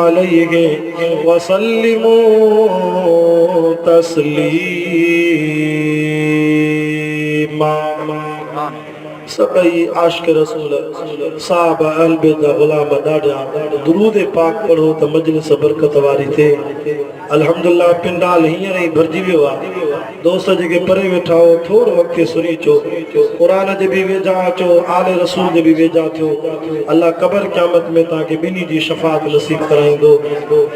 अलैहि वसल्लिमू तस्लीमा। सभई आशिक रसूल साहब अहल बैत गुलाम ॾाढा दुरूद पाक पढ़ो त मजलिस बरकत वारी थे। अल्हम्दुलिल्लाह पिंडाल हींअर ई भरिजी वियो आहे। दोस्त जेके परे वेठा हो थोरो वक़्तु सुरी चो, क़ुरान जे बि वेझा अचो, आले रसूल जे बि वेझा थियो। अल्लाह क़बर क़यामत में तव्हांखे ॿिन्ही जी शफ़ाअत नसीब कराईंदो।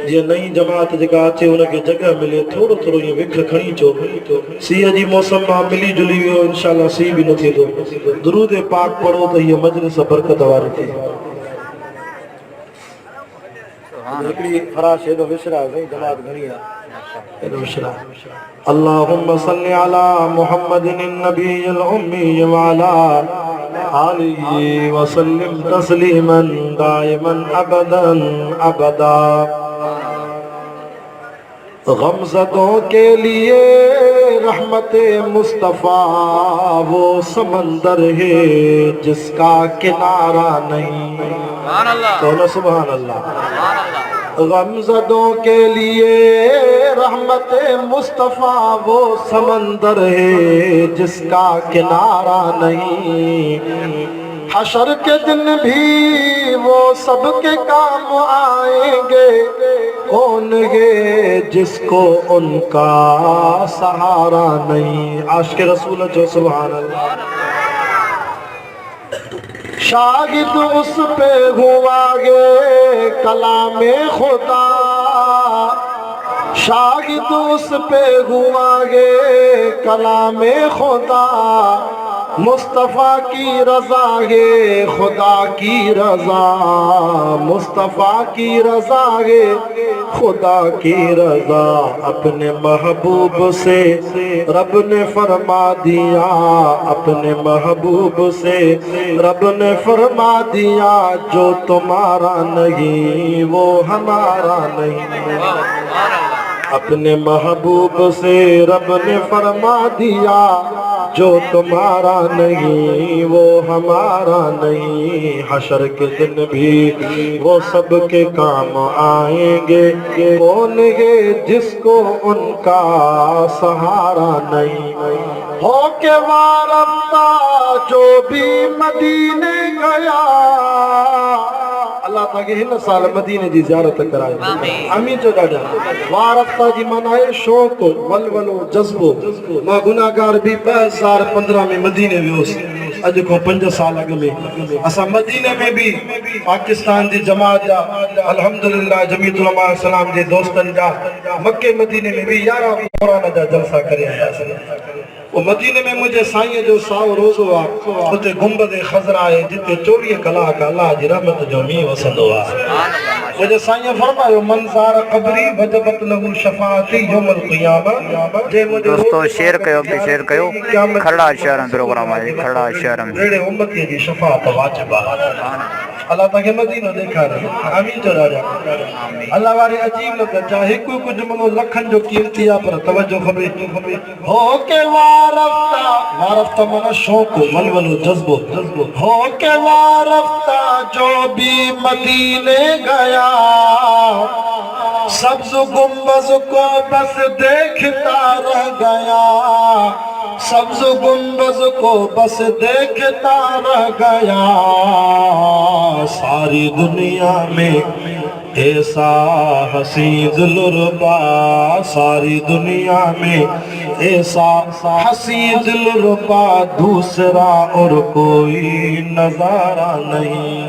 जीअं नई जमात जेका अचे हुनखे जॻह मिले, थोरो थोरो ईअं विख खणी अचो। सीअ जी मौसम मां मिली जुली वियो, इंशाअल्लाह सीउ बि न थींदो। दुरूद पाक पढ़ो त हीअ मजलिस बरकत वारी थिए। हिकिड़ी फ़राश हेॾो विसरा साईं, जमात घणी आहे, हेॾो विसरा। अल्लाहुम्मा सल्लि अला मुहम्मदिन नबील उम्मी व अला आलिहि व सल्लिम तस्लीमन दाइमन अबदन अबदा। गमज़दों के लिए रहमत मुस्तफ़ा वो समंदर है जिसका किनारा नहीं। तो सुभान अल्लाह। गमज़दों के लिए रहमत मुस्तफ़ा वो समंदर है जिसका किनारा नहीं। हशर के दिन भी वो सबके काम आएंगे, कौन है जिसको उनका सहारा नहीं। आशिक़ रसूल जो सुभान अल्लाह। शागिद उस पे हुआ गे कलामे खुदा, शागिद उस पे हुआ गे कलामे खुदा। मुस्तफ़ा की रज़ा है खुदा की रज़ा, मुस्तफ़ा की रज़ा है खुदा की रज़ा। अपने महबूब से रब ने फरमा दिया, अपने महबूब से रब ने फरमा दिया, जो तुम्हारा नहीं वो हमारा नहीं। अपने महबूब से रब ने फरमा दिया, जो तुम्हारा नहीं वो हमारा नहीं। हशर के दिन भी वो सबके काम आएंगे, कौन है जिसको उनका सहारा नहीं। हो के वारफ्ता जो भी मदीने गया, अल्लाह ताके हिन साल मदीने जी ज़ियारत कराए। आमीन जो ॾाढा। वारफ्ता जी माना आहे शौक़, वलवलो, जज़्बो। मां गुनाहगार बि 2015 में मदीने वियोसीं। अॼु खां 5 साल अॻु में असां मदीने में बि पाकिस्तान जी जमात जा अल्हम्दुलिल्लाह जमीयत उलमा इस्लाम जे दोस्तनि जा मके मदीने में बि 11 क़ुरान जा जलसा करे आयासीं। वो मदीने में मुझे साईं जो साओ रोज़ो आहे। उते गुंबद खज़रा आहे जिते 24 कलाक अल्लाह जी रहमत जो मींहुं वसंदो आहे। मुझे साईं फरमायो मंज़ार क़बरी वजबत लहू शफ़ाअती यौमल क़ियामा। जे मुझे दोस्तों शेयर कयो पे शेयर कयो। खड़ा शहर में प्रोग्राम आहे, खड़ा शहर में रेड़े उम्मती जी शफ़ाअत वाजिब आहे। अल्लाह ताके मदीनो ॾेखारे। आमीन जो राजा। अल्लाह वारे अजीब न जा हिकु हिकु जुमलो लखन जो कीमती आहे, पर तवज्जो खपे। हो के वारफ्ता, वारफ्ता माना शौक़, वलवलो, जज़्बो। हो के वारफ्ता जो भी मदीने गया, सब्ज़ गुंबज को बस देखता रह गया, सब्ज़ गुंबज को बस देखता रह गया। सारी दुनिया में ऐसा हसी दिलरुबा, सारी दुनिया में ऐसा हसी दिलरुबा दूसरा और कोई नजारा नहीं।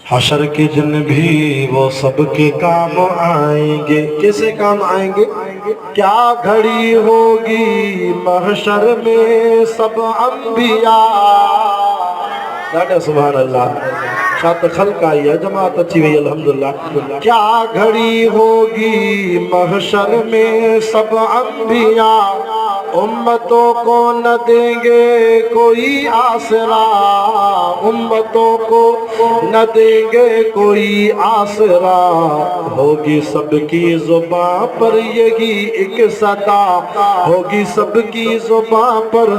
हशर के दिन भी वो सबके काम आएंगे। कैसे काम आएंगे? क्या घड़ी होगी महशर में सब अंबिया। सुभान अल्लाह। शात खल्क आई है, जमात अच्छी हुई अल्हम्दुलिल्लाह। क्या घड़ी होगी महशर में सब अंबिया, उम्मतों को न देंगे कोई आसरा, उम्मतों को न देंगे कोई आसरा, होगी सबकी जुबां पर यही एक सदा, होगी सबकी जुबां पर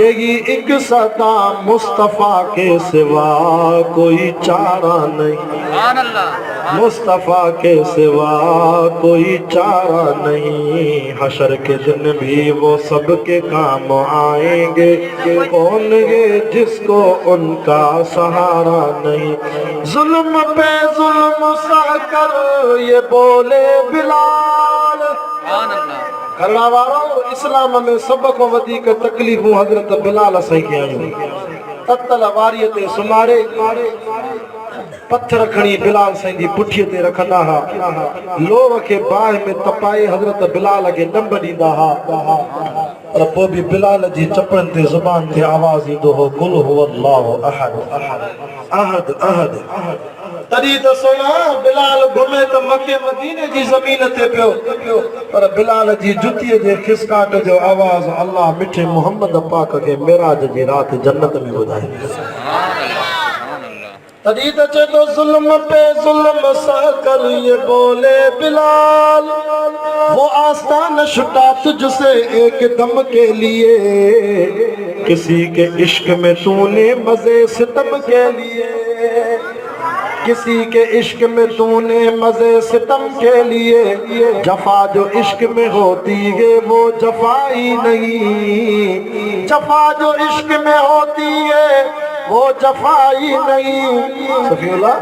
यही एक सदा, मुस्तफा के सिवा कोई चारा नहीं, मुस्तफा के सिवा कोई चारा नहीं। हशर के दिन भी वो सबके काम आएंगे, कौन ये जिसको उनका सहारा नहीं। जुल्म पे जुल्म सहकर ये बोले बिलाल, खरड़ा वारो इस्लाम में सब को वधीक तकलीफ़ूं हज़रत बिलाल साईं खे आयूं। ततल वारीअ ते सुमारे पत्थर खणी बिलाल साईं जी पुठीअ ते रखंदा हा, लोह खे बाहि में तपाए हज़रत बिलाल खे नंब ॾींदा हा, पर पोइ बि बिलाल जी चपड़नि ते ज़ुबान ते आवाज़ ईंदो हो, कुल हुवल्लाहु अहद अहद अहद। तॾहिं त सोना बिलाल घुमे त मके मदीने जी ज़मीन ते पियो, पर बिलाल जी जुतीअ जे खिसकाट जो आवाज़ अल्लाह मिठे मोहम्मद पाक खे मेराज जी राति जन्नत में ॿुधाई। तॾहिं त चए थो ज़ुल्म पे ज़ुल्म सहकर ये बोले बिलाल, वो आस्तान छुटा तुझसे एक दम के लिए, किसी के इश्क में तूने मजे सितम के लिए, किसी के इश्क में तूने मजे सितम के लिए, जफा जो इश्क में होती है वो जफाई नहीं, जफा जो इश्क में होती है वो जफाई नहीं। सफीउल्लाह,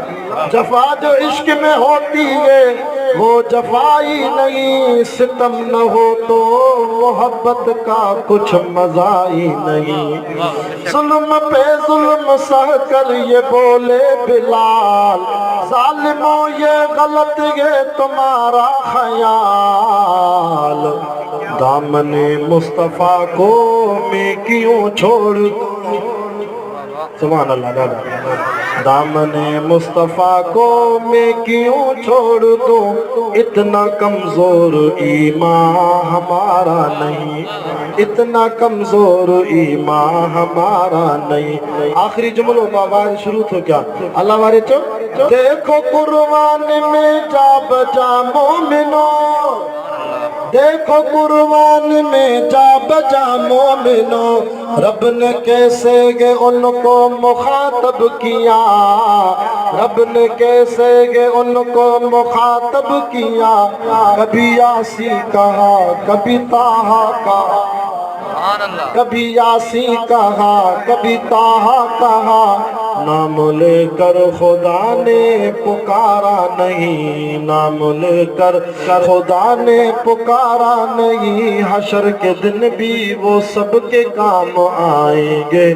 जफा जो इश्क में होती है वो जफाई नहीं, सितम न हो तो मोहब्बत का कुछ मजा ही नहीं। जुल्म पे जुल्म सह कर ये बोले बिलाल, जालिमों ये गलत है तुम्हारा ख्याल, दामने मुस्तफा को मैं क्यों छोड़ दूं, सुभान अल्लाह दादा, दामने मुस्तफा को मैं क्यों छोड़ दूं, इतना कमजोर ईमान हमारा नहीं, इतना कमजोर ईमान हमारा नहीं। आखिरी जुमलो बाबा शुरू तो क्या अल्लाह वारे चो, देखो कुर्बान में जा बजा मोमिनो, देखो कुर्बान में जा बजा मोमिनो, रब ने कैसे गे उनको मुखातब किया, रब ने कैसे गे उनको मुखातब किया, कभी यासी कहा कभी ताहा कहा, कभी यासी कहा कभी ताहा कहा, नाम लेकर खुदा ने पुकारा नहीं, नाम लेकर खुदा ने पुकारा नहीं, हशर के दिन भी वो सबके काम आएंगे,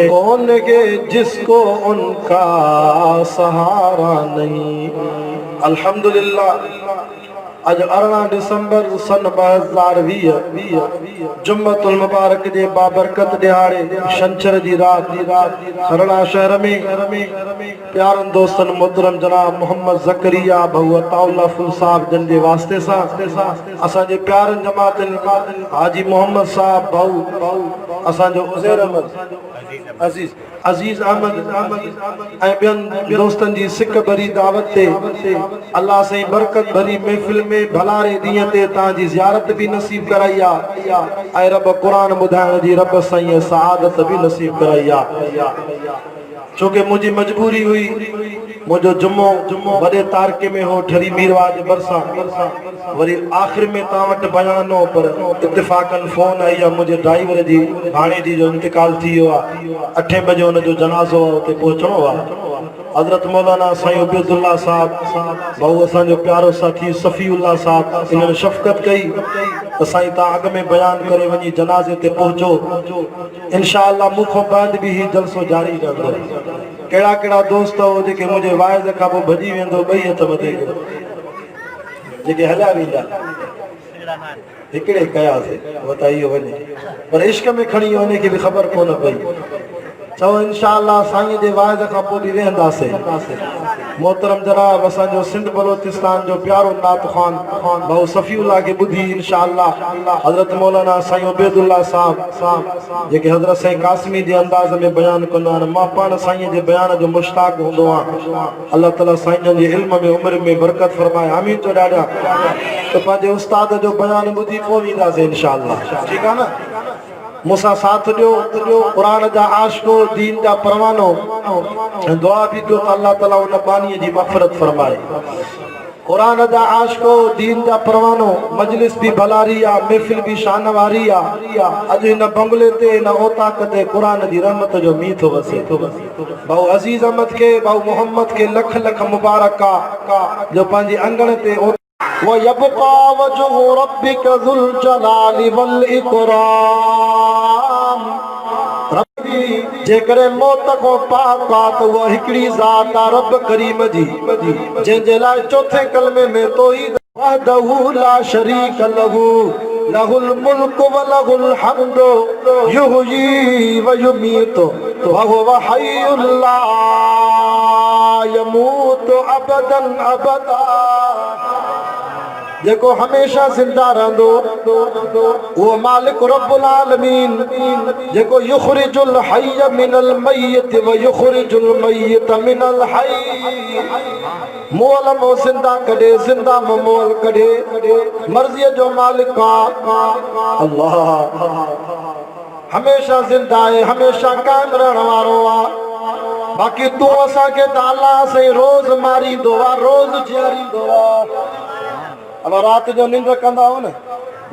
कौन गे जिसको उनका सहारा नहीं। अल्हम्दुलिल्लाह अज 18 दिसंबर सन 2020 जुम्मतुल मुबारक जे बाबरकत दिहाड़े छंछर जी रात खरड़ा शहर में प्यारन दोस्तन मोहतरम जनाब मोहम्मद ज़करिया बहु अताउल्लाह फुल साहब जन जे वास्ते सां असांजे प्यारन जमातन हाजी मोहम्मद साहब बहु असांजो उज़ैर अहमद अजीज अहमद ऐं ॿियनि दोस्तनि जी सिक भरी दावत ते अल्लाह साईं बरकत भरी महफ़िल में भलारे ॾींहं ते तव्हांजी ज़ियारत बि नसीब कराई आहे ऐं रब क़ुरान ॿुधाइण जी रब साईं सआदत बि नसीब कराई आहे। छोकी मुंहिंजी मजबूरी हुई, मुंहिंजो जुम्मो वॾे तारके में हो ठरी मीरवा जे भरिसां, वरी आख़िर में तव्हां वटि बयान हो, पर इत्तिफ़ाक़न फ़ोन आई आहे मुंहिंजे ड्राइवर जी भाणे जी जो इंतिकाल थी वियो आहे, 8 बजे हुनजो जनाज़ो आहे, उते पहुचणो आहे। हज़रत मौलाना साईं उबैदुल्लाह साहब भाऊ असांजो प्यारो साथी सफ़ीउल्लाह साहब इन्हनि शफ़क़त कई त साईं तव्हां अॻ में बयानु करे वञी जनाज़े ते पहुचो, इंशाअल्लाह मूंखां बाद बि हीउ जलसो जारी रहंदो। कहिड़ा कहिड़ा दोस्त हो जेके मुंहिंजे वाइज़ खां पोइ भॼी वेंदो, ॿई हथ मथे जेके हलिया वेंदा, हिकिड़े कयासीं वताइयो वञे, पर इश्क में खणी वञे खे बि ख़बर कोन पई। चओ इंशाअल्लाह साईं जे वाइज़ खां पोइ बि वेंदासीं। मोहतरम जनाब असांजो सिंध बलोचिस्तान जो प्यारो नात खान भाऊ सफ़ीउल्लाह के ॿुधी इंशाअल्लाह हज़रत मौलाना साईं उबैदुल्लाह साहब जेके हज़रत साईं कासमी जे अंदाज़ में बयान कंदा आहिनि। मां पाण साईं जे बयान जो मुश्ताक हूंदो आहियां। अल्लाह ताला साईं जे इल्म में उम्र में बरकत फरमाए। आमीन चो ॾाढा। तो पंहिंजे उस्ताद जो बयान ॿुधी पोइ ईंदासीं इंशाअल्लाह। ठीकु आहे न। मूंसां साथ ॾियो क़ुरान जा आशिको दीन जा परवानो ऐं दुआ बि कयो त अल्लाह ताला उन बानीअ जी मग़फ़िरत फरमाए। क़ुरान जा आशिको दीन जा परवानो मजलिस भी भलारी आहे, महफ़िल भी शान वारी आहे। अॼु हिन बंगले ते हिन ओताक ते क़ुरान जी रहमत जो मींहुं थो वसे। भाऊ अज़ीज़ अहमद के भाऊ मोहम्मद के लख लख मुबारक आहे जो पंहिंजे अंगण ते वयबक़ा वजहु रब्बिका ज़ुल जलाली वल इकराम। जेकरे मौत को पाक आहे त उहा हिकिड़ी ज़ात आहे रब करीम जी, जंहिंजे लाइ चौथे कलमे में तौहीद वहदहु ला शरीक लहू लहुल मुल्क व लहुल हम्द युहयी व युमीत व हुवा हय्युल ला यमूत अबदन अबदा। जेको हमेशा जिंदा रहंदो वो मालिक रब्बुल आलमीन जेको युखरिजुल हय्य मिनल मय्यत व युखरिजुल मय्यत मिनल हय्य। मोल मो जिंदा कढे जिंदा मो मोल कढे मर्ज़ीअ जो मालिक आहे अल्लाह। हमेशा जिंदा है, हमेशा कायम रहण वारो आहे। बाक़ी तू असांखे त अल्लाह से रोज़ मारींदो आहे, रोज़ जीअरींदो आहे। अब रात जो निंड कंदा हो न,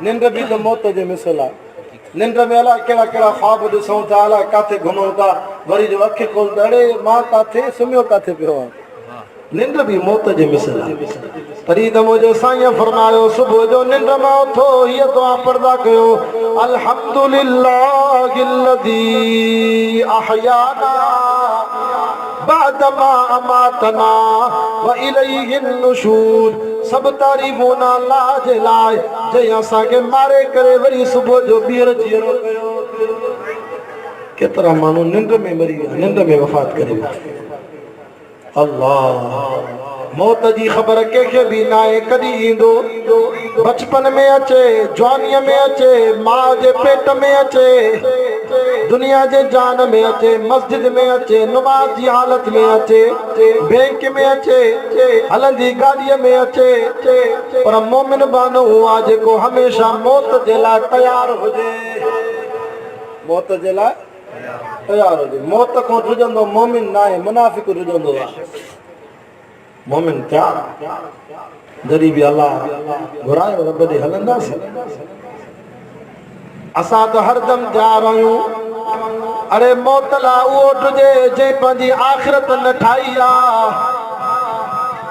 निंड भी तो मौत जे मिसल आहे। निंड में अलाए कहिड़ा कहिड़ा ख्वाब ॾिसूं था, अलाए किथे घुमूं था, वरी जो अखि खोलंदा अड़े मां किथे सुम्हियो किथे पियो आहे। निंड भी मौत जे मिसल आहे। तॾहिं त मुंहिंजो साईं फरमायो सुबुह जो निंड मां उथो हीअ दुआ पढ़दा कयो अल्हम्दुलिल्लाहिल्लज़ी अहयाना बादमा अमातना व इलैहिन नुशूर। सब तारीफ़ूं अल्लाह जे लाइ जंहिं असांखे मारे करे वरी सुबुह जो ॿीहर जीअरो कयो। केतिरा माण्हू निंड में मरी विया, निंड में वफ़ात करे विया। अल्लाह मौत जी ख़बर कंहिंखे बि न आहे कॾहिं ईंदो। बचपन में अचे, जवानीअ में अचे, माउ जे पेट में अचे, दुनिया जे जान में अचे, मस्जिद में अचे, नमाज़ जी हालत में अचे, बैंक में अचे, हलंदी गाॾीअ में अचे। पर मोमिन बानो आहे जेको हमेशा मौत जे लाइ तयारु हुजे, मौत जे लाइ तयारु हुजे। मौत खां रुजंदो मोमिन न आहे, मुनाफ़िक रुजंदो आहे। मोमिन तयारु जॾहिं बि अल्लाह घुरायो रब ॾे हलंदासीं। असां त हरदम तयारु आहियूं। अरे मौत लाइ उहो ॾिजे जंहिं पंहिंजी आख़िरत न ठाही आहे।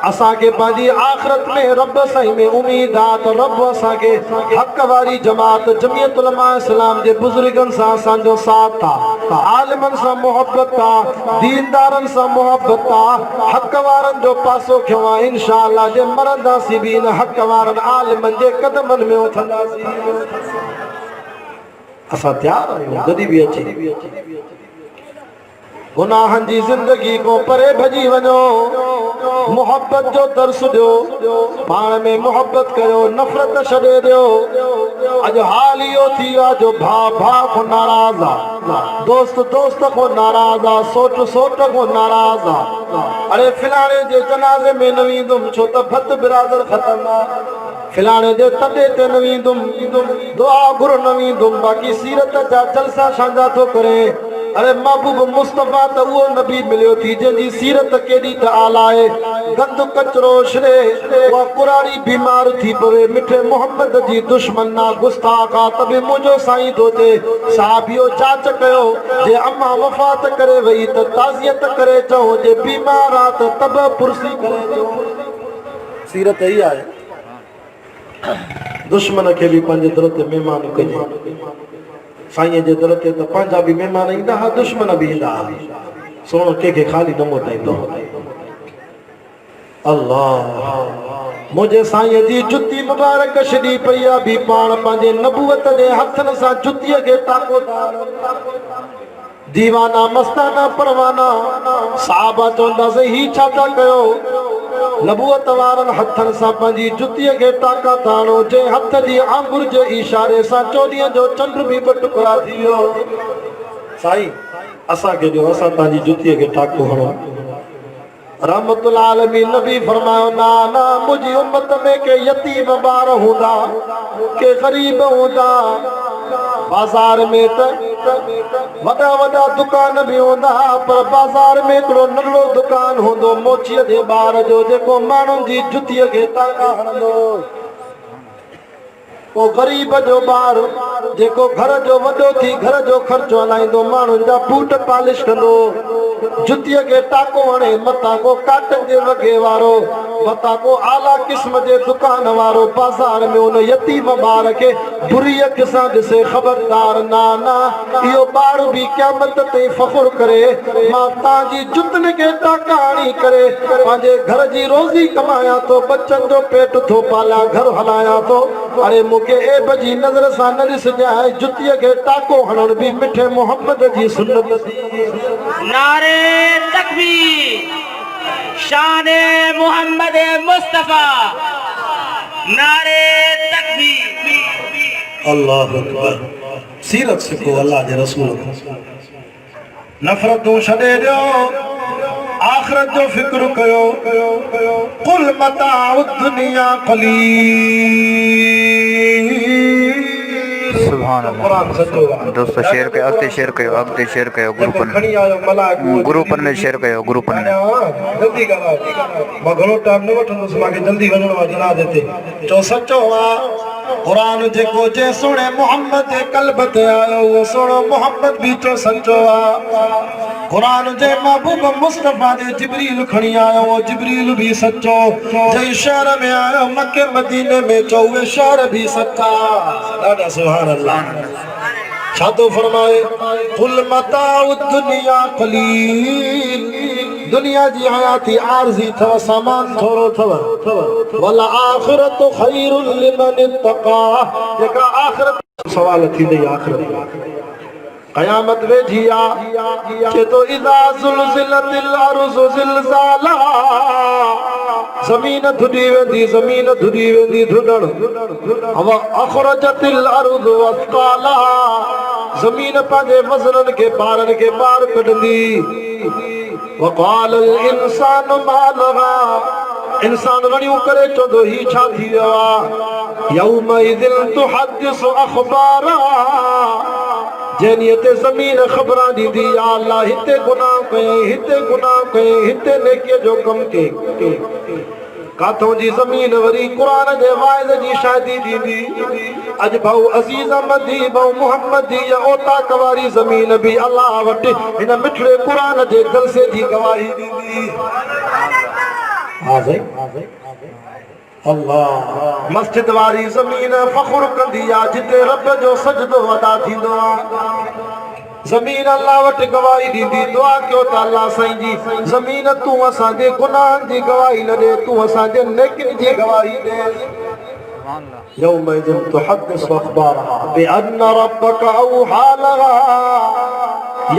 असांखे पंहिंजी आख़िरत में रब साईं में उम्मीद आहे त रब असांखे हक़ वारी जमात जमियत उलमा इस्लाम जे बुज़ुर्गनि सां असांजो साथ आहे, आलिमनि सां मोहबत आहे, दीनदारनि सां मोहबत आहे, हक़ वारनि जो पासो खयो आहे। इंशाअल्लाह जे मरंदासीं बि इन हक़ वारनि आलिमनि जे कदमनि में उथंदासीं। असां तयारु आहियूं जॾहिं बि अचे। गुनाहनि जी ज़िंदगी को परे भॼी वञो, मोहब्बत जो दर्स ॾियो, पाण में मोहब्बत कयो, नफ़रत छॾे ॾियो। अॼु हाल इहो थी वियो आहे जो भाउ भाउ खां नाराज़ आहे, दोस्त दोस्त खां नाराज़ आहे, सोट सोट खां नाराज़ आहे। अरे फिलाणे जे जनाज़े में न वेंदुमि छो त भत बिरादर ख़तमु आहे, फिलाणे जे तॾे ते न वेंदुमि, दुआ घुर न वेंदुमि, बाक़ी सीरत जा जलसा छांजा थो करे। अरे महबूब मुस्तफ़ा त उहो नबी मिलियो थी जंहिंजी सीरत केॾी त आला आहे। गंद कचरो छॾे उहा कुराड़ी बीमार थी पवे, मिठे मोहम्मद जी दुश्मन ना गुस्ताख आहे त बि मुंहिंजो साईं थो चए साहिब इहो जांच कयो जे अम्मा वफ़ात करे वई त ताज़ियत करे चओ, जे बीमार आहे त तब पुरसी करे चओ। सीरत ई आहे। दुश्मन खे बि पंहिंजे दर ते महिमान कजे। साईं जे दर ते त पंहिंजा बि महिमान ईंदा हुआ, दुश्मन बि ईंदा हुआ। सोन कंहिंखे खाली न मोटाईंदो। अल्लाह मुंहिंजे साईं जी जुती मुबारक छॾी पई आहे, बि पाण पंहिंजे नबूअत जे हथनि सां जुतीअ खे टाको था। दीवाना मस्ताना परवाना साहबा चवंदा से ही छा था कयो नबूअत वारन हथन सां पंहिंजी जुतीअ खे टाका ताणो जे हथ जी आंगुर जे इशारे सां चोॾीअ जो चंड बि ॿ टुकड़ा थी वियो साईं असांखे ॾियो असां तव्हांजी जुतीअ खे टाको हणो रहमतुल आलमीन नबी फरमायो ना ना मुंहिंजी उम्मत में के यतीम ॿार हूंदा के गरीब हूंदा बाज़ार में त वॾा वॾा दुकान बि हूंदा पर बाज़ार में हिकिड़ो नंढड़ो दुकान हूंदो मोचीअ जे ॿार जो जेको माण्हुनि जी जुतीअ खे टाका हणंदो वो गरीब जो ॿार जेको घर जो वॾो थी घर जो ख़र्चो हलाईंदो माण्हुनि जा बूट पॉलिश कंदो जुतीअ खे टाको हणे मथां को काटन जे वॻे वारो मथां को आला क़िस्म जे दुकान वारो बाज़ार में उन यतीम ॿार खे बुरी अखि सां ॾिसे ख़बरदार ना ना इहो ॿार बि क़यामत ते फ़ख़ुर करे मां तव्हांजी जुतनि खे टाका हणी करे पंहिंजे घर जी रोज़ी कमायां थो बच्चनि जो पेट थो पालियां घर हलायां थो अरे मूंखे एब जी नज़र सां न ॾिसजांइ जुतीअ खे टाको हणण बि मिठे मोहम्मद जी सुन्नत थी नारे तकबीर शान मोहम्मद मुस्तफा नारे तकबीर अल्लाह अकबर सीरत सिखो अल्लाह जे रसूल खां नफ़रतूं छॾे ॾियो आख़िरत जो फिक्र कयो कुल मताउ दुनिया क़लील सुभान अल्लाह दोस्तों शेयर कयो अॻिते शेयर कयो ग्रुपनि में शेयर कयो ग्रुपनि में जल्दी ॻाल्हायो मां घणो टाइम न वठंदुसि मूंखे जल्दी वञिणो आहे जनाज़े ते चओ सचो आहे क़ुरान जेको जे सोणे मोहम्मद जे क़ल्ब ते आयो उहो सोणो मोहम्मद बि चो सचो आहे क़ुरान जे महबूब मुस्तफा जे जिब्रील खणी आयो उहो जिब्रील बि सचो जंहिं शहर में आयो मके मदीने में चओ उहे शहर बि सचा ॾाढा सुभान अल्लाह छा थो फरमाए कुल मताउ दुनिया क़लील दुनिया जी हयाती आरज़ी थव सामान थोरो थव वल आखिरत खैरुल लिमन इत्तका जेका आखिरत सवाल थींदी आखिरत क़यामत वेठी आहे चेतो इज़ा ज़ुलज़िलतिल अर्ज़ु ज़िलज़ाला ज़मीन धुॾी वेंदी धुॾण व अख़रजतिल अर्ज़ु अस्क़ाला ज़मीन पंहिंजे वज़ननि खे ॿारनि खे ॿाहिरि कढंदी वक़ालल इंसानु मा लगा इंसान रणियूं करे चवंदो ही छा थी वियो आहे यौमइज़िन तुहद्दिसु अख़बारा जंहिं ते ज़मीन ख़बरां ॾींदी या अल्लाह हिते गुनाह कयईं हिते नेकीअ जो कमु कयईं काथों जी ज़मीन वरी क़ुरान जे वाइज़ जी शादी ॾींदी अॼु भाऊ अज़ीज़ अहमदी भाऊ मुहम्मदी या ओताक वारी ज़मीन बि अल्लाह वटि हिन मिठड़े क़ुरान जे जलसे जी गवाही ॾींदी हा साईं अल्लाह मस्जिद वारी ज़मीन फ़ख़ुर कंदी आहे जिते रब जो सजदो अदा थींदो आहे ज़मीन अल्लाह वटि गवाही ॾींदी दुआ कयो त अल्लाह साईं जी ज़मीन तूं असांजे गुनाहनि जी गवाही न ॾे तूं असांजे नेकियुनि जी गवाही ॾे यौमइज़िन तुहद्दिसु अख़बारहा बिअन्न रब्बका औहा लहा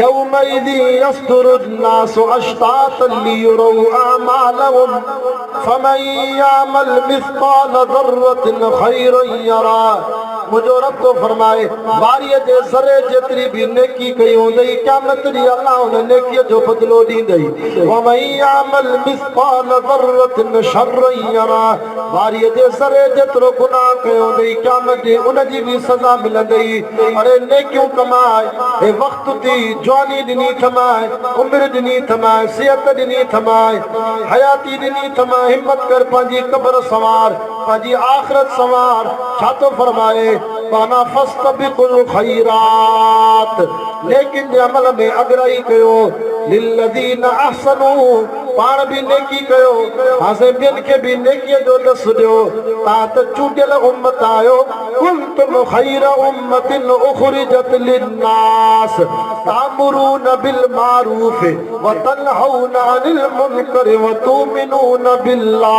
यौमइज़िन यस्दुरु अन्नासु अश्तातन लियुरौ अमालहुम फमन यअमल मिस्क़ाल ज़र्रतिन ख़ैरन यरा मुझो रब तो फरमाए वारीअ जे ज़रे जेतिरी बि नेकी कई हूंदई क़यामत ॾींहुं अल्लाह उन नेकीअ जो बदिलो ॾींदई वमन यअमल मिस्क़ाल ज़र्रतिन शर्रन यरा वारीअ जे ज़रे जेतिरो गुनाह कयो हूंदई क़यामत ॾींहुं उन जी बि सज़ा मिलंदई अरे नेकियूं कमाए हे वक़्त थी जवानी ॾिनी थमाए उमिरि ॾिनी थमाए सिहत ॾिनी थमाए हयाती ॾिनी थमाए हिम्मत कर पंहिंजी क़ब्र संवार पंहिंजी आख़िरत संवार छा थो फरमाए पाना फस्तबिकुल खैरात लेकिन जे अमल में अॻराई कयो लिल्लज़ीना अहसनू पाण बि नेकी कयो हासे ॿियनि खे बि नेकीअ जो ॾस ॾियो तव्हां त चूंडियल उम्मत आहियो कुंतुम खैर उम्मतिन उखरिजत लिन्नास तामुरून बिल मारूफ व तनहौना अनिल मुनकर व तुमिनून बिल्लाह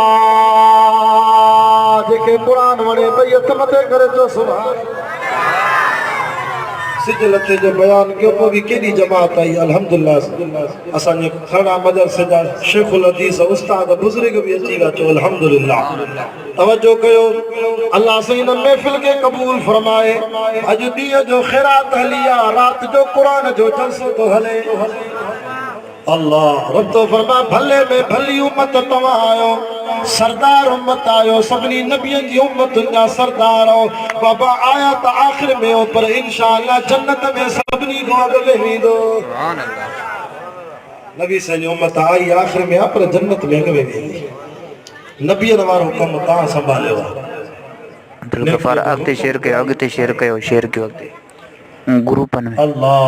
जेके क़ुरान वणे भई हथ मथे करे चओ सुभान सिजलते जो बयान कयो पोइ बि केॾी जमात आई अल्हम्दुलिल्लाह असांजे खड़ा मदरसे जा शेखुल हदीस उस्ताद बुज़ुर्ग बि अची विया चओ अल्हम्दुलिल्लाह तवज्जो कयो अल्लाह से इन महफिल के कबूल फरमाए अॼु ॾींहं जो ख़ैरात हली आहे रात जो क़ुरान जो जलसो तो हले अल्लाह रब तो फरमा भले में भली उम्मत तव्हां आयो सरदार उम्मत आयो सभिनी नबियनि जी उम्मत जा सरदार हो बाबा आया त आखिर में हो पर इंशाअल्लाह जन्नत में सभिनी खां अॻु वेंदो सुभान अल्लाह नबी साईं जी उम्मत आई आखिर में पर जन्नत में अॻु वेंदी नबीअ वारो कम तव्हां संभालियो अब्दुल गफ्फार अॻिते शेर कयो ग्रुपन में अल्लाह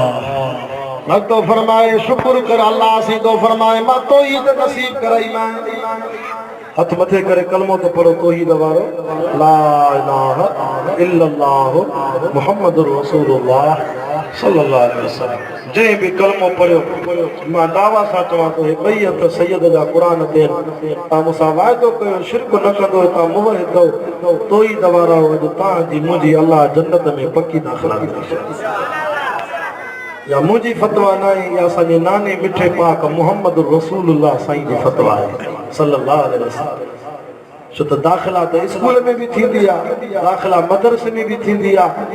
रब तो फरमाए शुक्र कर अल्लाह से तो फरमाए मां तौहीद नसीब कराई मां हथ मथे करे कलमो तो पढ़ो तौहीद वारो ला इलाहा इल्लल्लाह मुहम्मदुर रसूलुल्लाह सल्लल्लाहु अलैहि वसल्लम जे भी कलमो पढ़ियो मां दावा सा चवां तो हे ॿई हथ सैयद जा क़ुरान ते तव्हां मूंसां वाइदो कयो शिरक न कंदो तव्हां मुवहिद तौहीद वारा अॼु तव्हांजी मुंहिंजी अल्लाह जन्नत में पकी दाख़िला ॾींदो या मुझी फतवा ना है या सने नाने मिठे पाक मोहम्मद रसूलुल्लाह साईं जी फतवा है सल्लल्लाहु अलैहि वसल्लम छो त दाखिला त स्कूल में भी थींदी आहे दाखिला मदरसे में भी थींदी आहे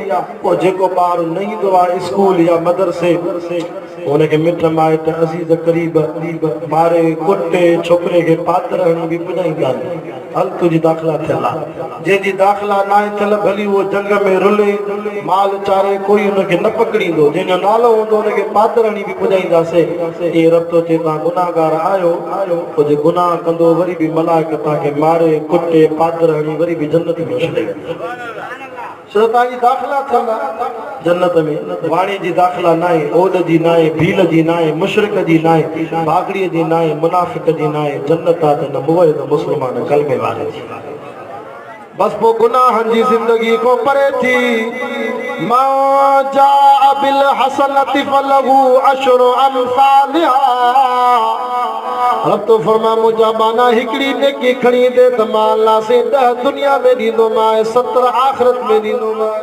पोइ जेको ॿार न ईंदो आहे स्कूल या मदरसे उनखे मिट माइट अज़ीज़ करीब ॿारे कुटे छोकिरे खे पात्र हणी बि पुॼाईंदा आहिनि हल तुंहिंजी दाखिला थियल आहे जंहिंजी दाखिला न आहे थियल भली उहो जंग में रुले माल चारे कोई उनखे न पकड़ींदो जंहिंजो नालो हूंदो उनखे पात्र हणी बि पुॼाईंदासीं इहे रब्तो चए तव्हां गुनाहगार आहियो पोइ जे गुनाह कंदो वरी बि मलाइक तव्हांखे मारे कुटे पात्र हणी वरी बि जन्नत में छॾे छो तव्हांजी दाखिला थियल आहे जन्नत में वाणी जी दाखिला न आहे ओद जी न आहे भील जी न आहे मुशरिक जी न आहे भागड़ीअ जी न आहे मुनाफ़िक जी न आहे जन्नत आहे त न मुवहिद मुस्लमान कलमे वारे जी बस पोइ गुनाहनि जी ज़िंदगी को परे थी मा जा बिल हसनति फलहु अशरु अमसालिहा रब तो फरमा मुंहिंजा बाना हिकिड़ी नेकी खणी दे त मां अल्लाह से 10 दुनिया में ॾींदोमांइ 70 आख़िरत में ॾींदोमांइ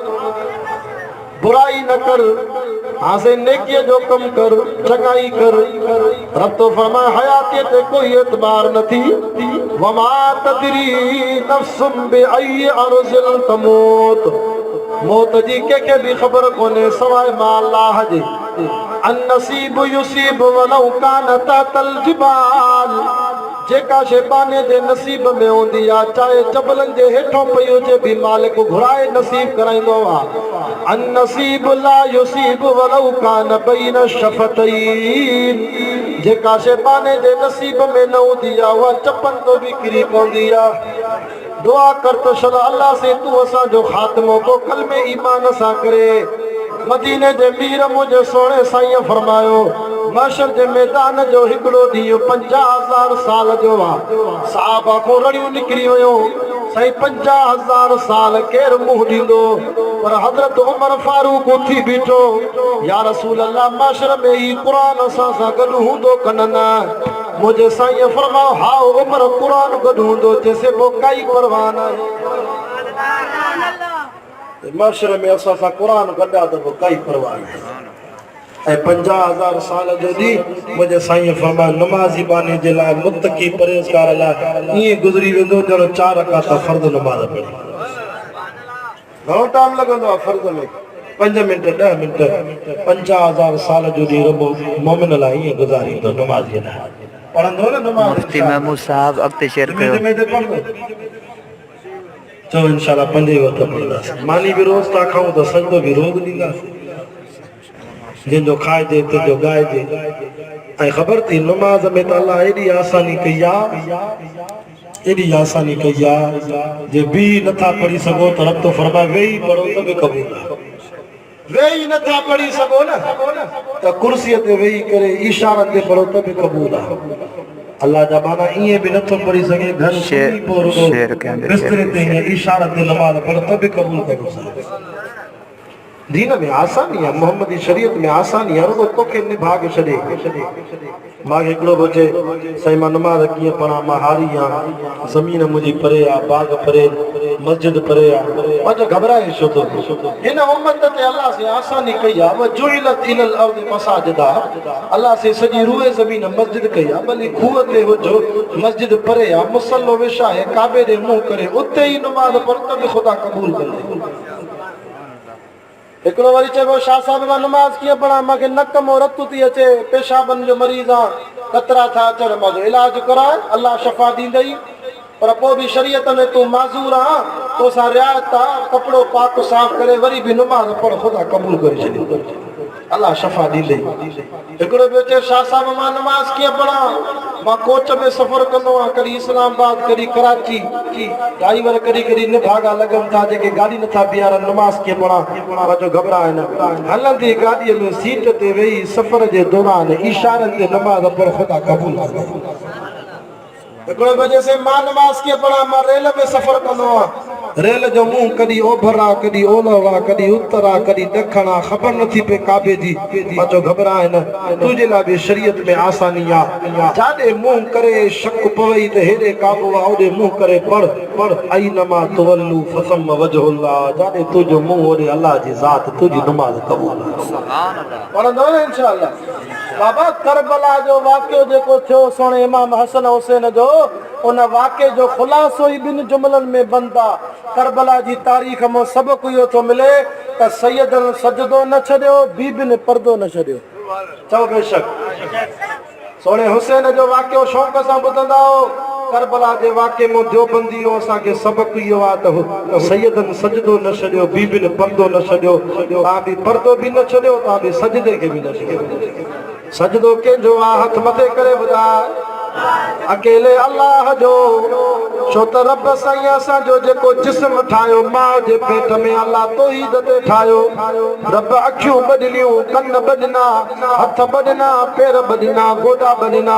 बुराई न कर हासे नेकीअ जो कम कर चङाई कर रब तो फरमा हयातीअ ते कोई एतबार न थी वमा तदरी नफ्सुम बिअई अर्ज़िल तमूत मौत जी कंहिंखे बि ख़बर कोन्हे सवाइ मां अल्लाह जे अनसीब युसीब वलौ कान तहतल जिबाल जेका शइ बाने जे नसीब में हूंदी आहे चाहे जबलनि जे हेठों पई हुजे बि मालिक घुराए नसीब कराईंदो आहे अनसीब ला युसीब वलौ कान बैन शफ़तैन जेका शइ बाने जे नसीब में न हूंदी आहे उहा चपनि तो बि किरी पवंदी आहे दुआ कर तो शल अल्लाह से तू असांजो ख़ात्मो को कलमे ईमान सां करे मदीने जे मीर मुंहिंजे सोणे साईं फरमायो महशर जे मैदान जो हिकिड़ो ॾींहुं 50,000 साल जो आहे सहाबा खां रड़ियूं निकिरी वियूं साईं 50,000 साल केरु मुंहुं ॾींदो पर हज़रत उमर फारूक उथी बीठो या रसूल अल्लाह महशर में ही क़ुरान असां सां गॾु हूंदो कन न मुंहिंजे साईं फरमायो हा उमर क़ुरान गॾु हूंदो जैसे पोइ काई परवाह न महशर में असां सां क़ुरान गॾा त पोइ काई परवाह न ऐं 50,000 साल जो ॾींहुं मुंहिंजे साईं फरमायो नमाज़ी बाने जे लाइ मुत्तकी परहेज़गार लाइ ईअं गुज़री वेंदो ॼणो 4 रकात फर्ज़ नमाज़ पढ़ी घणो टाइम लॻंदो आहे फर्ज़ में 5 मिंट 10 मिंट 50,000 साल जो ॾींहुं रब मोमिन लाइ ईअं गुज़ारींदो नमाज़ीअ लाइ पढ़ंदो न नमाज़ मुफ्ती महमूद साहब अॻिते शेयर कयो चओ इंशाअल्लाह 5 वक़्त पढ़ंदासीं मानी बि रोज़ था खाऊं त सजदो बि रोज़ ॾींदासीं जिंजो खाइजे तुंहिंजो गाइजे ऐं ख़बर थी नमाज़ में त अल्लाह एॾी आसानी कई आहे जे बि नथा पढ़ी सघो त रब तो फरमाए वेही पढ़ो त बि क़बूल आहे वेही नथा पढ़ी सघो न त कुर्सीअ ते वेही करे इशारनि ते पढ़ो त बि क़बूल आहे अल्लाह जा माना ईअं बि नथो पढ़ी सघे घर बिस्तरे ते इशारत ते नमाज़ पढ़ त बि क़बूल कयो दीन में आसानी है, मोहम्मदी शरीयत में आसानी है, रुगो तोखे निभा के छॾे। मां हिकिड़ो बचे साईं मां नमाज़ कीअं पढ़ां, मां हारी आहियां, ज़मीन मुंहिंजी परे आहे, बाग़ परे, मस्जिद परे आहे, मां जो घबराए छो थो। हिन उम्मत ते अलाह से आसानी कई आहे, वजुइलत इलल अर्द मसाजिदा, अलाह से सॼी रूए ज़मीन मस्जिद कई आहे, भली खूह ते हुजो मस्जिद परे आहे, मुसल्लो विछाए काबे ॾे मुंहुं करे उते ई नमाज़ पढ़ त बि ख़ुदा क़बूल कंदे। हिकिड़ो वरी चइबो शाह साहिब मां नमाज़ कीअं पढ़ां, मूंखे नक मां रतु थी अचे, पेशाबनि जो मरीज़ आहे, कतरा था अचनि, मां जो इलाज कराए, अलाह शफ़ा ॾींदई। पर पोइ बि शरीयत में तूं माज़ूर आहे, तोसां रिआयत आहे, कपिड़ो पाक साफ़ करे वरी बि नमाज़ पढ़, ख़ुदा क़बूल करे छॾे, अलाह शफ़ा ॾींदई। हिकिड़ो ॿियो चए शाह साहिब मां नमाज़ कीअं पढ़ां, मां कोच में सफ़र कंदो आहियां, कॾहिं इस्लामाबाद कॾहिं कराची, ड्राइवर कॾहिं कॾहिं निभागा लॻनि था जेके गाॾी नथा बीहारनि, नमाज़ कीअं पढ़ां, मां जो घबराए न। हलंदी गाॾीअ में सीट ते वेही सफ़र जे दौरान इशारनि ते नमाज़ पढ़, ख़ुदा क़बूल कंदे। हिकिड़ो ॿियो चए मां नमाज़ कीअं पढ़ां, मां रेल में सफ़र कंदो आहियां, रेल जो मुंहुं कॾहिं ओभर आहे, कॾहिं ओलह आहे, कॾहिं उत्तर आहे, कॾहिं ॾखण आहे, ख़बर नथी पए काबे जी, मां जो घबराए न, तुंहिंजे लाइ बि शरीयत में आसानी आहे, जाॾे मुंहुं करे शक पवई त हेॾे काबो आहे, ओॾे मुंहुं करे पढ़ पढ़, आई नमा तुवल्लू फसम वजहुल्लाह, जाॾे तुंहिंजो मुंहुं ओॾे अलाह जी ज़ात, तुंहिंजी नमाज़ क़बूल पढ़ंदो न इंशाअल्लाह। बाबा करबला जो वाक़ियो जेको थियो सोणे इमाम हसन हुसैन जो, उन वाक़े जो ख़ुलासो ई ॿिनि जुमलनि में बंदि आहे। करबला जी तारीख़ में सबक़ इहो थो मिले त सैयदनि सजदो न छॾियो, बीबियुनि पर्दो न छॾियो। चओ बेशक सोणे हुसैन जो वाक़ियो शौक़ सां ॿुधंदा हो, करबला जे वाक़े में देवबंदी असांखे सबक़ इहो आहे त सैयदनि सजदो न छॾियो, बीबियुनि पर्दो न छॾियो, तव्हां बि पर्दो बि न छॾियो, तव्हां बि सजदे खे बि न छॾियो। सजदो कंहिंजो आहे, हथ मथे करे ॿुधाए, अकेले अल्लाह जो, छो त रब साईं असांजो जेको जिस्म ठाहियो, माउ जे पेट में अल्लाह तौहीद ते ठाहियो, रब अखियूं ॿ ॾिनियूं, कन ॿ ॾिना, हथ ॿ ॾिना, पेर ॿ ॾिना, गोॾा ॿ ॾिना,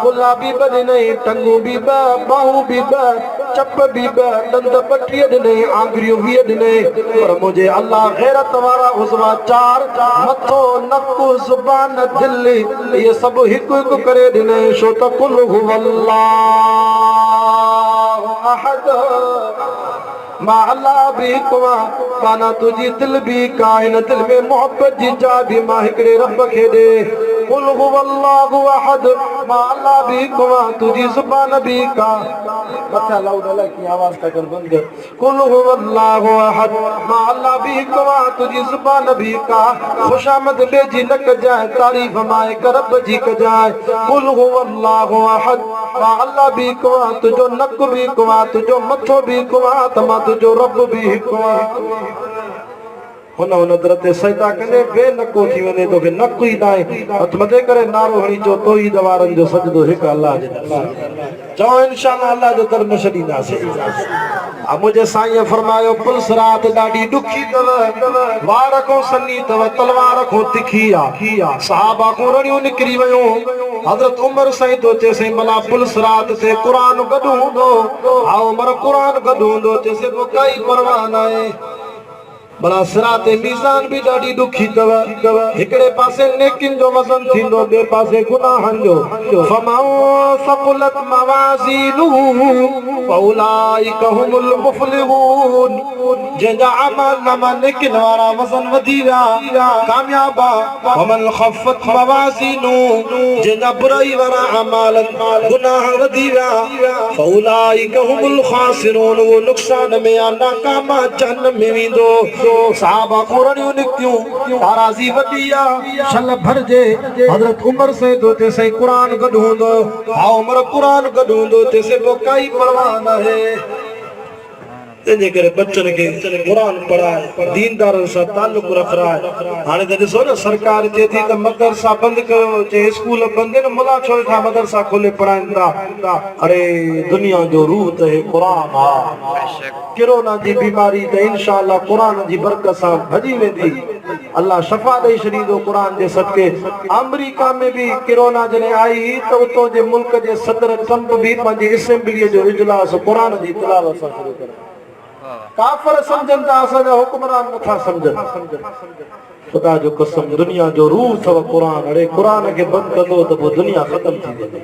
कुल्हा बि ॿ ॾिनई, टंगूं बि ॿ, बाहूं बि ॿ, चप बि ॿ, ॾंद 32 ॾिनई, आङुरियूं 20 ॾिनई, पर मुंहिंजे अल्लाह गैरत वारा उज़वा 4, मथो नकु ज़ुबान दिलि इहे सभु हिकु हिकु करे ॾिनई, छो त कुल हुवल्लाहु अहद, मां अल्लाह बि हिकु आहियां, माना तुंहिंजी दिलि बि का, हिन दिलि में मोहबत जी जाइ बि मां हिकिड़े रब खे ॾे। कुल हुवल्लाहु अहद, मां अल्लाह बि हिकु आहियां, तुंहिंजी ज़ुबान बि का, मथा लाउड अलाए कीअं आवाज़ था कनि बंदि कर। कुल हुवल्लाहु अहद, मां अल्लाह बि हिकु आहियां, तुंहिंजी ज़ुबान बि का, ख़ुशामद ॿिए जी न कजांइ, तारीफ़ मां हिकु रब जी कजांइ। कुल हुवल्लाहु अहद, मां अल्लाह बि हिकु आहियां, तुंहिंजो नक बि हिकु आहे, तुंहिंजो मथो बि हिकु आहे, त मां तुंहिंजो रब बि हिकु आहे। हुन दर ते सजदा कंदे बेनको थी वञे, तोखे नक ई नाहे, हथ मथे करे नारो हणी चओ तौहीद वारनि जो सजदो हिकु अल्लाह जे दर, चओ इंशाअल्लाह अल्लाह जो दर न छॾींदासीं। मुंहिंजे साईं फरमायो पुलिस रात ॾाढी ॾुखी अथव, वार खां सन्नी अथव, तलवार खां तिखी आहे, सहाबा खां रड़ियूं निकिरी वियूं। हज़रत उमर साईं तो चएसि भला पुलिस रात ते क़ुरान गॾु हूंदो, हा उमर क़ुरान गॾु हूंदो, चएसि पोइ काई परवाह न आहे। भला सिरात मीज़ान भी ॾाढी ॾुखी अथव, हिकिड़े पासे नेकिन जो वज़न थींदो, ॿिए पासे गुनाहनि जो। फमन सक़ुलत मवाज़ीनुहु फउलाइका हुमुल मुफ़्लिहून, जंहिंजा अमल नामा नेकिन वारा वज़न वधी विया कामयाब आहे। वमन ख़फ़त मवाज़ीनुहु, जंहिंजा बुराई वारा अमल गुनाह वधी विया फउलाइका हुमुल ख़ासिरून, वो नुक़सान में या नाकाम जहन्नम में वेंदो। साहबा कुरानियूं निकितियूं, ताराज़ी वॾी आहे, छल भरजे। हज़रत उमर से तो चएसि क़ुरान गॾु हूंदो, हा उमर क़ुरान गॾु हूंदो, चएसि पोइ काई परवाह न आहे। तंहिंजे करे बच्चनि खे क़ुरान पढ़ाए, दीनदारनि सां तालुक रखाए। हाणे त ॾिसो न सरकार चए थी त मदरसा बंदि कयो, चए स्कूल बंदि आहिनि, मुला छो वेठा मदरसा खोले पढ़ाइनि था। अरे दुनिया जो रूह त हे क़ुरान आहे। कोरोना जी बीमारी त इंशाअल्लाह क़ुरान जी बरकत सां भॼी वेंदी, अल्लाह शफ़ा ॾेई छॾींदो क़ुरान जे सदके। अमेरिका में बि कोरोना जॾहिं आई त उतो जे मुल्क जे सदर ट्रम्प बि पंहिंजी असेंबलीअ जो इजलास क़ुरान जी तिलावत सां शुरू कयो। काफ़िर समझन ता असांजा हुक्मरान नथा समझन खुदा जो कसम दुनिया जो रूह अथव क़ुरान अड़े क़ुरान खे बंदि कंदो त पोइ दुनिया ख़त्म थी वेंदी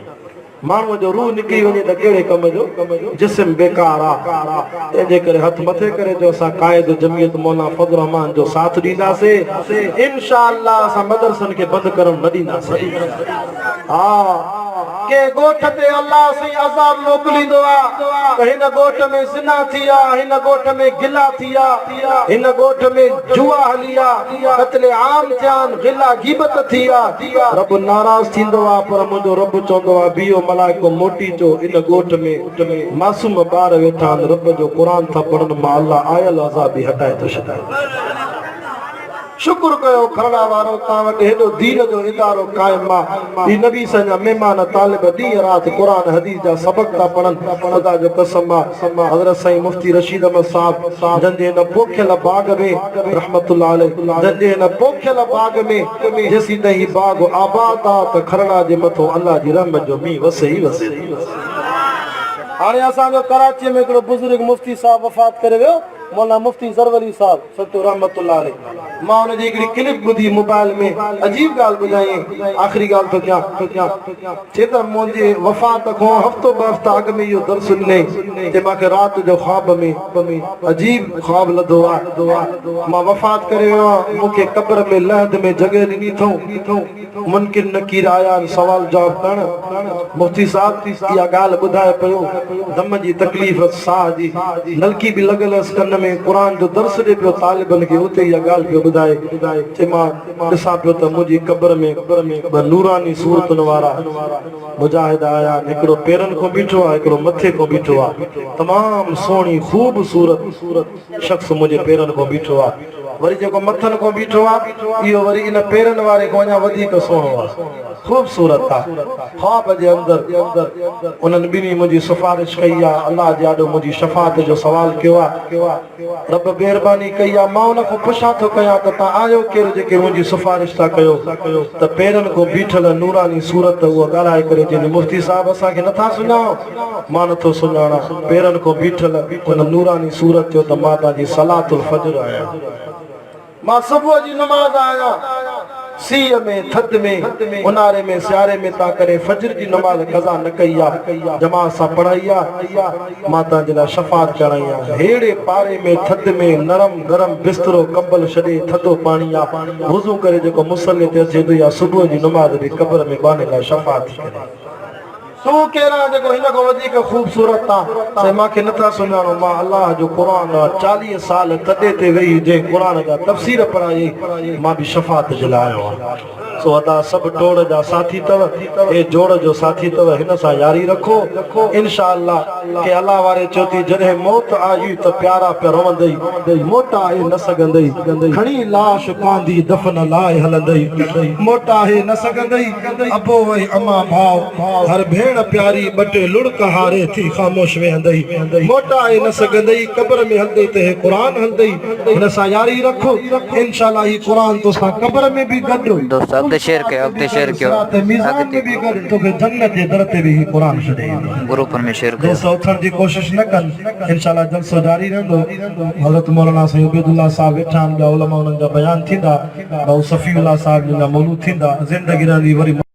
माण्हूअ जो रूह निकिरी वञे त कहिड़े कम जो जिस्म बेकार आहे तंहिंजे करे हथ मथे करे जो असां क़ाइद जमियत मौलाना फज़ल रहमान जो साथ ॾींदासीं इंशाअल्लाह असां मदरसनि खे बंदि करणु न ॾींदासीं हा के गोठ ते अल्लाह से अज़ाब मोकिलींदो आहे त हिन गोठ में ज़िना थी आहे हिन गोठ में गिला थी आहे हिन गोठ में जुआ हली आहे क़त्ल आम थियान गिला गीबत थी आहे रब नाराज़ थींदो आहे पर मुंहिंजो रब चवंदो आहे बीहो मलाइको मोटी चो इन गोठ में मासूम ॿार वेठा आहिनि रब जो क़ुरान था पढ़नि मां अल्लाह आयल अज़ाब बि हटाए थो छॾाए शुक्र कयो खरणा वारो तव्हां वटि हेॾो दीन जो इदारो क़ाइमु आहे ही नबी संजा महिमान तालिब ॾींहं राति क़ुरान हदीस जा सबक़ था पढ़नि ख़ुदा जो कसम आहे हज़रत साईं मुफ्ती रशीद अहमद साहब जंहिंजे हिन पोखियल बाग़ में रहमतुल्लाह अलैहि जंहिंजे हिन पोखियल बाग़ में जेसीं ताईं बाग़ आबाद आहे त खरणा जे मथां अल्लाह जी रहमत जो मींहुं वसे ई वसे हाणे असांजो कराची में हिकिड़ो बुज़ुर्ग मुफ्ती साहब वफ़ात करे वियो मौलाना मुफ्ती ज़रवली साहब सतो रहमतुल्लाह अलैहि मां उनजी हिकिड़ी क्लिप ॿुधी मोबाइल में अजीब ॻाल्हि ॿुधाई आख़िरी ॻाल्हि थो कयां चए त मुंहिंजे वफ़ात खां हफ़्तो ॿ हफ़्ता अॻु में इहो दर्स ॾिनई ते मूंखे राति जो ख़्वाब में अजीब ख़्वाब लधो आहे मां वफ़ात करे वियो आहियां मूंखे क़ब्र में लहद में जॻह ॾिनी अथऊं मुनकिर नकीर आया आहिनि सवाल जवाब करणु मुफ्ती साहब इहा ॻाल्हि ॿुधाए पियो दम जी तकलीफ़ साह जी नलकी बि लॻल हुअसि कन में क़ुरान जो दर्स ॾे पियो तालिबनि खे उते इहा ॻाल्हि पियो ॿुधाए चए मां ॾिसां पियो त मुंहिंजी क़ब्र में ॿ नूरानी सूरतुनि वारा मुजाहिद आया आहिनि हिकिड़ो पेरनि खां बीठो आहे हिकिड़ो मथे खां बीठो आहे तमामु सुहिणी ख़ूबसूरत शख़्स मुंहिंजे पेरनि खां बीठो आहे वरी जेको मथनि खां बीठो आहे इहो वरी इन पेरनि वारे खां अञा वधीक सुहिणो आहे ख़ूबसूरत आहे ख़्वाब जे अंदरि उन्हनि ॿिन्ही मुंहिंजी सिफारिश कई आहे अलाह जे आॾो मुंहिंजी शफ़ाअत जो सुवाल कयो आहे रब महिरबानी कई आहे मां उन खां पुछां थो कयां त तव्हां आहियो केरु जेके मुंहिंजी सिफारिश था कयो त पेरनि खां बीठल नूरानी सूरत उहा ॻाल्हाए करे चवंदी मुफ्ती साहिब असांखे नथा सुञाणो मां नथो सुञाणा पेरनि खां बीठल उन नूरानी सूरत जो त मां तव्हांजी सलातुल फज्र आहियां मां सुबुह जी नमाज़ आहियां सीअ में थधि में उन्हारे में सियारे में तव्हां करे फज्र जी नमाज़ क़ज़ा न कई आहे जमात सां पढ़ाई आहे मां तव्हांजे लाइ शफ़ाअत कराई आहे अहिड़े पारे में थधि में नरम गरम बिस्तरो कंबल छॾे थधो पाणी आहे वुज़ू करे जेको मुसले ते अचे थो या सुबुह जी नमाज़ बि क़ब्र में बाने लाइ शफ़ाअत थी करे तू केरा जेको हिन खां वधीक ख़ूबसूरत आहे मूंखे नथा सुञाणो मां अलाह जो क़ुरान 40 साल तॾे ते वेही जंहिं क़ुरान जा तफ़सीर पढ़ाई मां बि शफ़ाअत जे लाइ आयो आहियां सो अदा सभु टोड़ जा साथी अथव हे जोड़ जो साथी अथव हिन सां यारी रखो इंशाअल्लाह के अलाह वारे चयो थी जॾहिं मौत आई त प्यारा पिया रवंदई मोटा आहे न सघंदई खणी लाश कांदी दफ़न लाइ हलंदई मोटा आहे न सघंदई अबो वई अमा भाव हर भेण प्यारी बटे लुड़क हारे थी ख़ामोश वेहंदई मोटा आहे न सघंदई क़ब्र में हलंदई त हे क़ुरान हलंदई हिन सां यारी रखो इंशाअल्लाह ही क़ुरान तोसां क़ब्र में बि गॾु दोस्त अॻिते शेयर कयो मीज़ान में बि गॾु तोखे जन्नत जे दर ते बि ही क़ुरान छॾे ग्रुपनि में शेयर कयो दोस्त उथण जी कोशिश न कनि इंशाअल्लाह जलसो जारी रहंदो हज़रत मौलाना साईं उबैदुल्लाह साहब वेठा आहिनि ॿिया उलमा उन्हनि जा बयान थींदा भाऊ सफ़ीउल्लाह साहब जा मौलूद थींदा ज़िंदगी रहंदी वरी